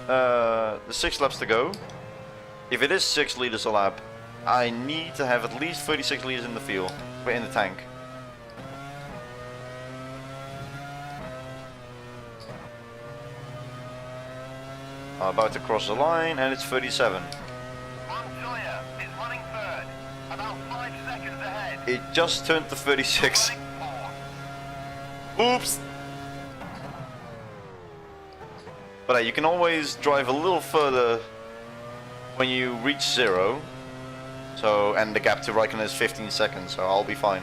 laps to go. If it is 6 liters a lap, I need to have at least 36 liters in the fuel, in the tank. I'm about to cross the line, and it's 37. Montoya is running third, about 5 seconds ahead. It just turned to 36. Running 4. Oops! But you can always drive a little further when you reach 0. So, and the gap to Raikkonen is 15 seconds, so I'll be fine.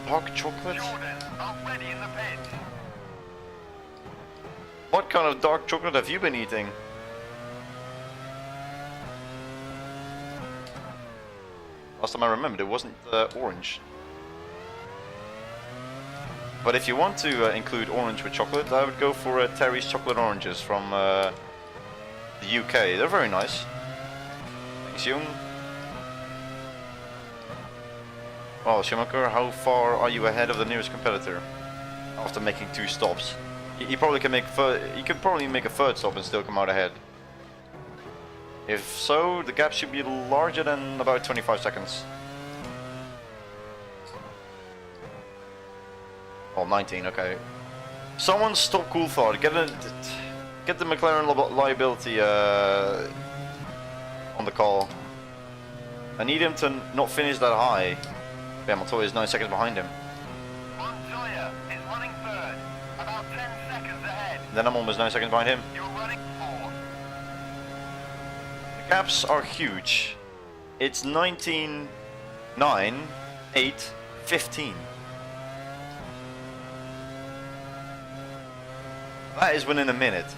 Dark chocolate? Jordan already in the pits. What kind of dark chocolate have you been eating? Last time I remembered, it wasn't orange. But if you want to include orange with chocolate, I would go for Terry's chocolate oranges from the UK. They're very nice. Thanks, Jung. Well, Schumacher, how far are you ahead of the nearest competitor? After making 2 stops. He probably can make he could probably make a 3rd stop and still come out ahead. If so, the gap should be larger than about 25 seconds. Oh, 19, okay. Someone stop Coulthard. Get the McLaren liability on the call. I need him to not finish that high. Yeah, Montoya is 9 seconds behind him. Montoya is running third, about 10 seconds ahead. Then I'm almost 9 seconds behind him. You're running fourth. The gaps are huge. It's 19, 9, 8, 15. That is within a minute.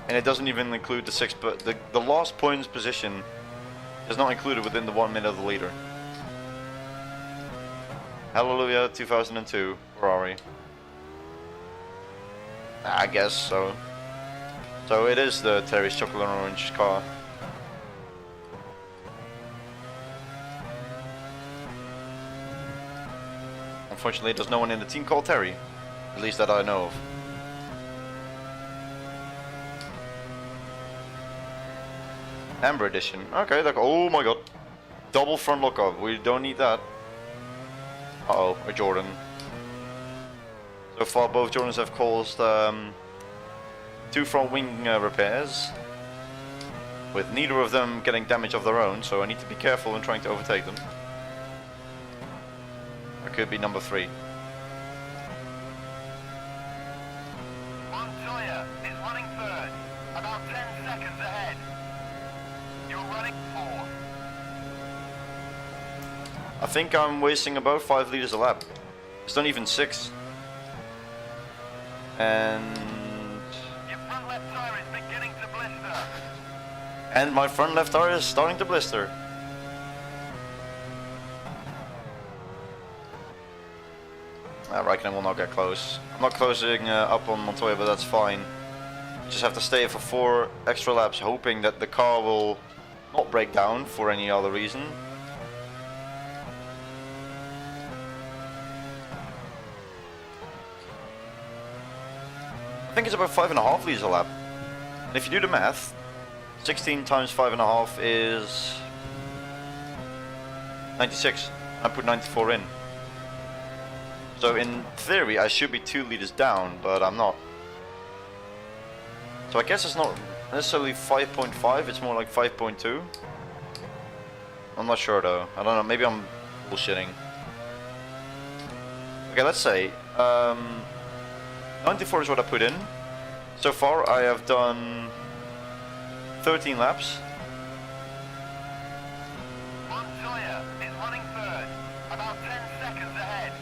And it doesn't even include the six, but the last points position is not included within the 1 minute of the leader. Hallelujah 2002 Ferrari. I guess so. So it is the Terry's chocolate and orange car. Unfortunately, there's no one in the team called Terry. At least that I know of. Amber edition. Okay, like, oh my god. Double front lock up. We don't need that. Uh-oh, a Jordan. So far, both Jordans have caused 2 front wing repairs, with neither of them getting damage of their own, so I need to be careful when trying to overtake them. That could be number 3. Montoya is running third, about 10 seconds ahead. You're running fourth. I think I'm wasting about 5 liters a lap. It's not even 6. And Your front left tire is beginning to blister. and my front left tire is starting to blister. Raikkonen will not get close. I'm not closing up on Montoya, but that's fine. Just have to stay for 4 extra laps, hoping that the car will not break down for any other reason. I think it's about 5.5 liters a lap. And if you do the math, 16 times 5.5 is 96. I put 94 in. So in theory, I should be 2 liters down, but I'm not. So I guess it's not necessarily 5.5, it's more like 5.2. I'm not sure though. I don't know, maybe I'm bullshitting. Okay, let's say 94 is what I put in. So far I have done 13 laps. Montoya is running third, about 10 seconds ahead.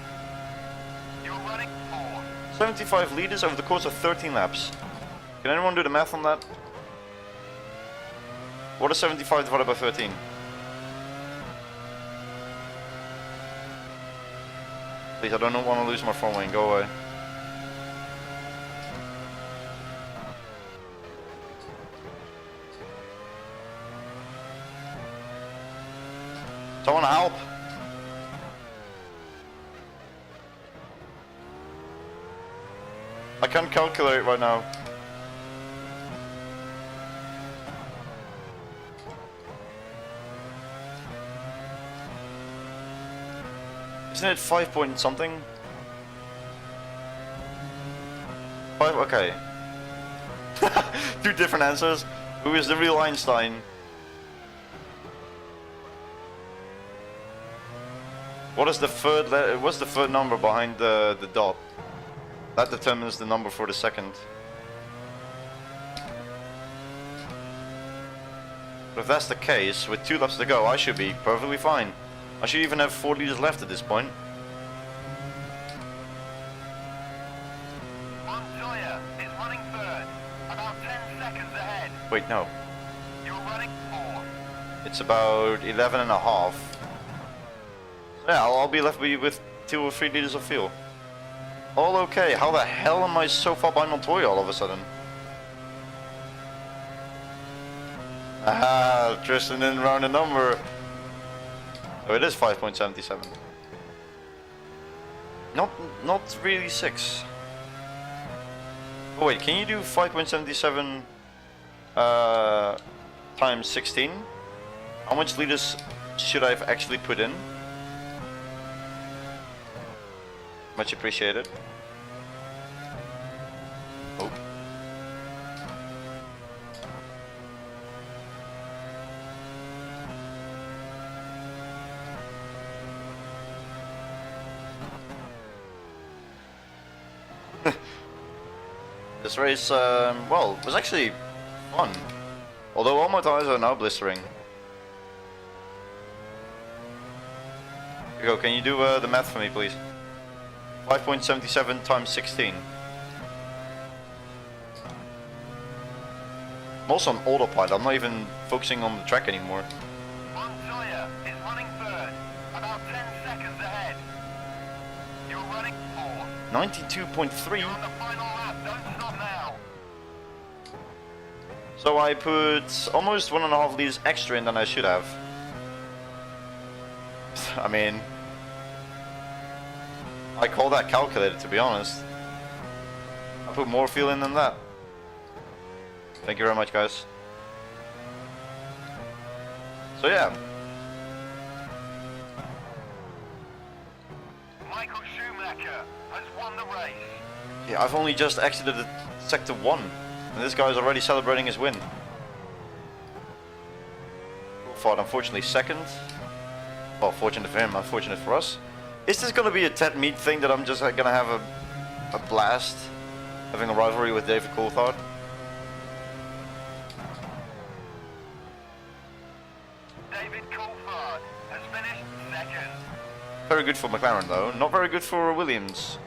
You're running fourth. 75 liters over the course of 13 laps. Can anyone do the math on that? What is 75 divided by 13? Please, I don't want to lose my front wing. Go away. Someone help! I can't calculate right now. Isn't it 5 point something? 5, okay. 2 different answers. Who is the real Einstein? What is the third what's the third number behind the dot? That determines the number for the second. But if that's the case, with 2 laps to go, I should be perfectly fine. I should even have 4 liters left at this point. Montoya is running third, about 10 seconds ahead. Wait, no. You're running fourth. It's about 11 and a half. Yeah, I'll be left with 2 or 3 liters of fuel. All okay. How the hell am I so far behind Montoya all of a sudden? Ah, Tristan didn't round a number. Oh, it is 5.77. Not really 6. Oh wait, can you do 5.77 times 16? How much liters should I have actually put in? Much appreciated. Oh. This race, well, was actually fun. Although all my tires are now blistering. Here we go, can you do the math for me, please? 5.77 times 16. I'm also on autopilot, I'm not even focusing on the track anymore. Montoya is running third, about 10 seconds ahead. You're running fourth. 92.3. You're on the final lap, don't stop now. So I put almost 1.5 liters extra in than I should have. I mean, I call that calculated, to be honest. I put more fuel in than that. Thank you very much, guys. So yeah. Michael Schumacher has won the race. Yeah, I've only just exited the sector 1, and this guy's already celebrating his win. Coulthard, unfortunately, second. Well, fortunate for him, unfortunate for us. Is this gonna be a Ted Mead thing that I'm just gonna have a blast having a rivalry with David Coulthard? David Coulthard has finished second. Very good for McLaren though, not very good for Williams.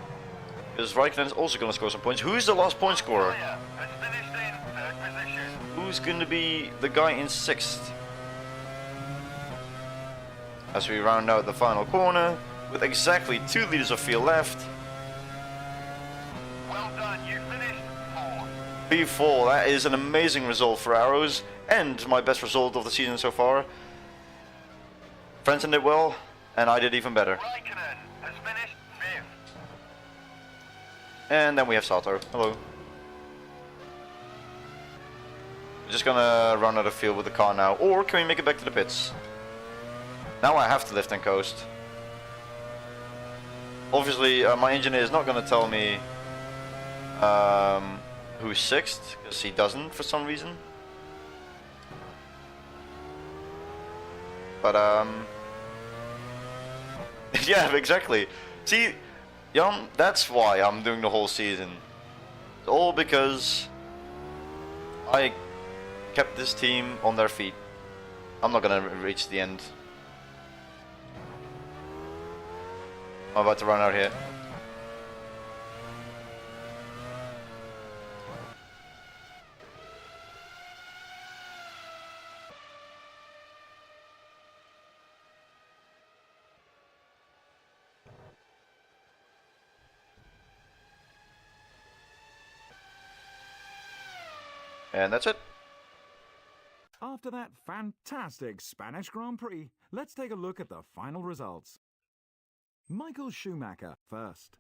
Because Raikkonen's also gonna score some points. Who's the last point scorer? Montoya has finished in third position. Who's gonna be the guy in 6th? As we round out the final corner, with exactly 2 liters of fuel left. Well done, you finished fourth. P4, that is an amazing result for Arrows, and my best result of the season so far. Frentzen did well, and I did even better. Raikkonen has finished fifth. And then we have Sato. Hello. We're just gonna run out of fuel with the car now, or can we make it back to the pits? Now I have to lift and coast. Obviously, my engineer is not gonna tell me who's 6th, because he doesn't for some reason. But yeah, exactly. See, Jan, that's why I'm doing the whole season. It's all because I kept this team on their feet. I'm not gonna reach the end. I'm about to run out here. And that's it. After that fantastic Spanish Grand Prix, let's take a look at the final results. Michael Schumacher first.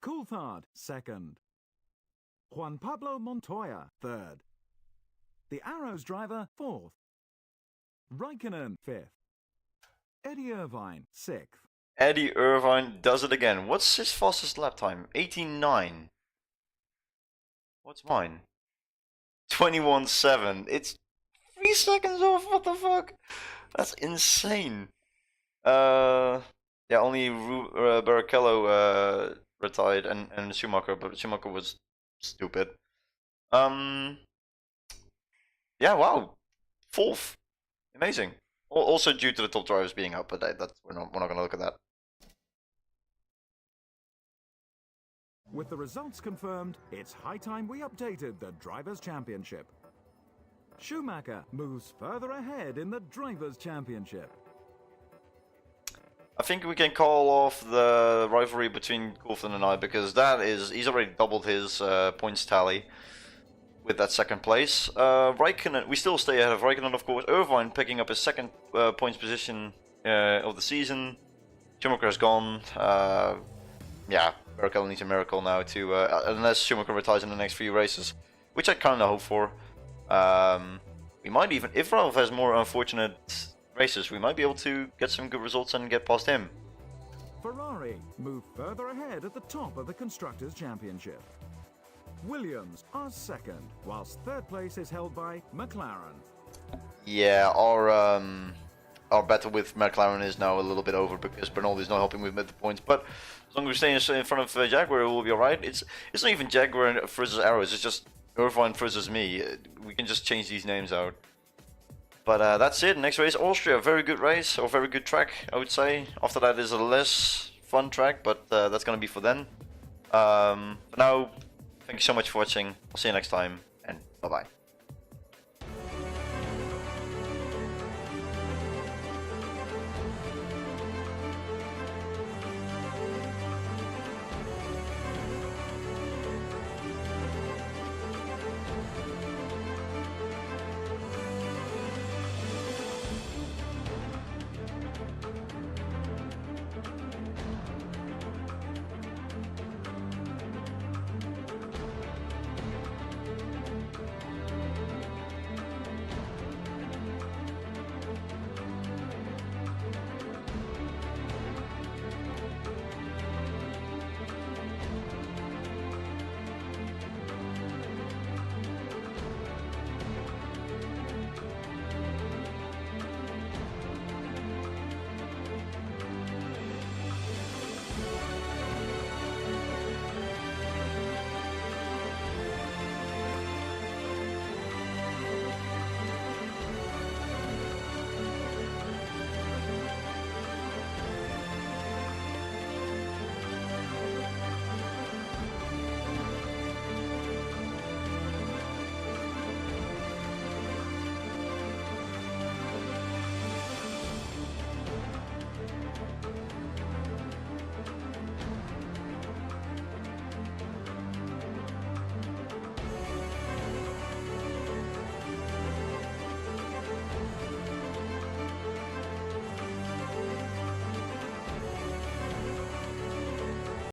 Coulthard second. Juan Pablo Montoya third. The Arrows driver fourth. Raikkonen fifth. Eddie Irvine sixth. Eddie Irvine does it again. What's his fastest lap time? 89. What's mine? 21.7. It's 3 seconds off. What the fuck? That's insane. Yeah, only Barrichello retired and Schumacher, but Schumacher was stupid. Yeah, wow, 4th, amazing. Also due to the top drivers being out, but that's we're not gonna look at that. With the results confirmed, it's high time we updated the Drivers' Championship. Schumacher moves further ahead in the Drivers' Championship. I think we can call off the rivalry between Coulthard and I, because he's already doubled his points tally with that 2nd place. Raikkonen, we still stay ahead of Raikkonen, of course. Irvine picking up his 2nd points position of the season. Schumacher is gone. Yeah, Barrichello needs a miracle now to, unless Schumacher retires in the next few races, which I kind of hope for. We might even, if Ralph has more unfortunate races, we might be able to get some good results and get past him. Ferrari move further ahead at the top of the Constructors' Championship. Williams are 2nd, whilst 3rd place is held by McLaren. Yeah, our our battle with McLaren is now a little bit over because Bernal is not helping with the points. But as long as we stay in front of Jaguar, it will be alright. It's not even Jaguar versus Arrows, it's just Irvine versus me. We can just change these names out. But that's it. Next race, Austria. Very good race, or very good track, I would say. After that is a less fun track, but that's going to be for then. For now, thank you so much for watching. I'll see you next time, and bye-bye.